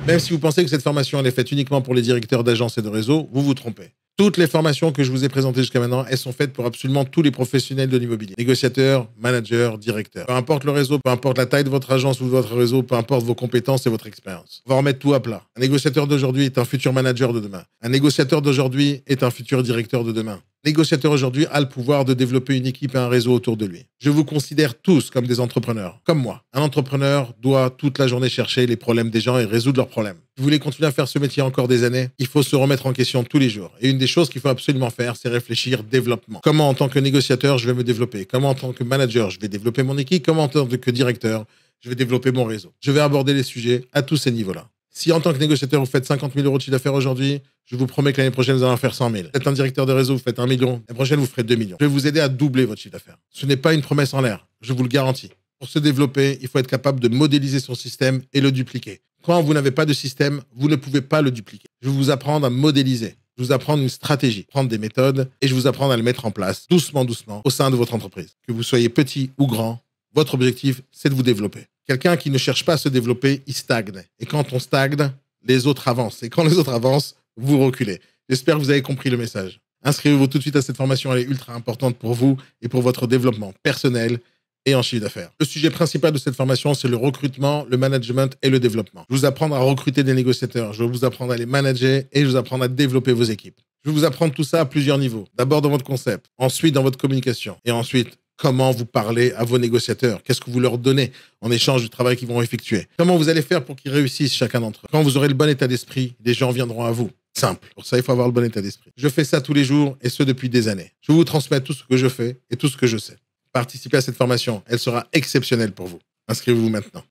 Même si vous pensez que cette formation elle est faite uniquement pour les directeurs d'agences et de réseaux, vous vous trompez. Toutes les formations que je vous ai présentées jusqu'à maintenant, elles sont faites pour absolument tous les professionnels de l'immobilier. Négociateurs, managers, directeurs. Peu importe le réseau, peu importe la taille de votre agence ou de votre réseau, peu importe vos compétences et votre expérience. On va remettre tout à plat. Un négociateur d'aujourd'hui est un futur manager de demain. Un négociateur d'aujourd'hui est un futur directeur de demain. Un négociateur aujourd'hui a le pouvoir de développer une équipe et un réseau autour de lui. Je vous considère tous comme des entrepreneurs, comme moi. Un entrepreneur doit toute la journée chercher les problèmes des gens et résoudre leurs problèmes. Si vous voulez continuer à faire ce métier encore des années, il faut se remettre en question tous les jours. Et une des choses qu'il faut absolument faire, c'est réfléchir développement. Comment en tant que négociateur, je vais me développer? Comment en tant que manager, je vais développer mon équipe? Comment en tant que directeur, je vais développer mon réseau? Je vais aborder les sujets à tous ces niveaux-là. Si en tant que négociateur, vous faites 50 000 euros de chiffre d'affaires aujourd'hui, je vous promets que l'année prochaine, vous allez en faire 100 000. Vous êtes un directeur de réseau, vous faites 1 million. L'année prochaine, vous ferez 2 millions. Je vais vous aider à doubler votre chiffre d'affaires. Ce n'est pas une promesse en l'air, je vous le garantis. Pour se développer, il faut être capable de modéliser son système et le dupliquer. Quand vous n'avez pas de système, vous ne pouvez pas le dupliquer. Je vais vous apprendre à modéliser. Je vais vous apprendre une stratégie, prendre des méthodes et je vais vous apprendre à le mettre en place doucement, doucement au sein de votre entreprise. Que vous soyez petit ou grand, votre objectif, c'est de vous développer. Quelqu'un qui ne cherche pas à se développer, il stagne. Et quand on stagne, les autres avancent. Et quand les autres avancent, vous reculez. J'espère que vous avez compris le message. Inscrivez-vous tout de suite à cette formation, elle est ultra importante pour vous et pour votre développement personnel et en chiffre d'affaires. Le sujet principal de cette formation, c'est le recrutement, le management et le développement. Je vais vous apprendre à recruter des négociateurs, je vais vous apprendre à les manager et je vais vous apprendre à développer vos équipes. Je vais vous apprendre tout ça à plusieurs niveaux. D'abord dans votre concept, ensuite dans votre communication et ensuite comment vous parlez à vos négociateurs. Qu'est-ce que vous leur donnez en échange du travail qu'ils vont effectuer? Comment vous allez faire pour qu'ils réussissent chacun d'entre eux? Quand vous aurez le bon état d'esprit, les gens viendront à vous. Simple. Pour ça, il faut avoir le bon état d'esprit. Je fais ça tous les jours et ce depuis des années. Je vais vous transmettre tout ce que je fais et tout ce que je sais. Participez à cette formation. Elle sera exceptionnelle pour vous. Inscrivez-vous maintenant.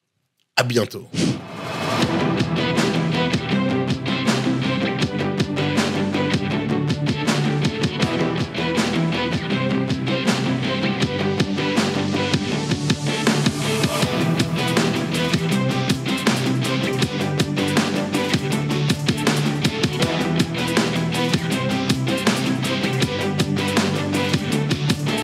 À bientôt.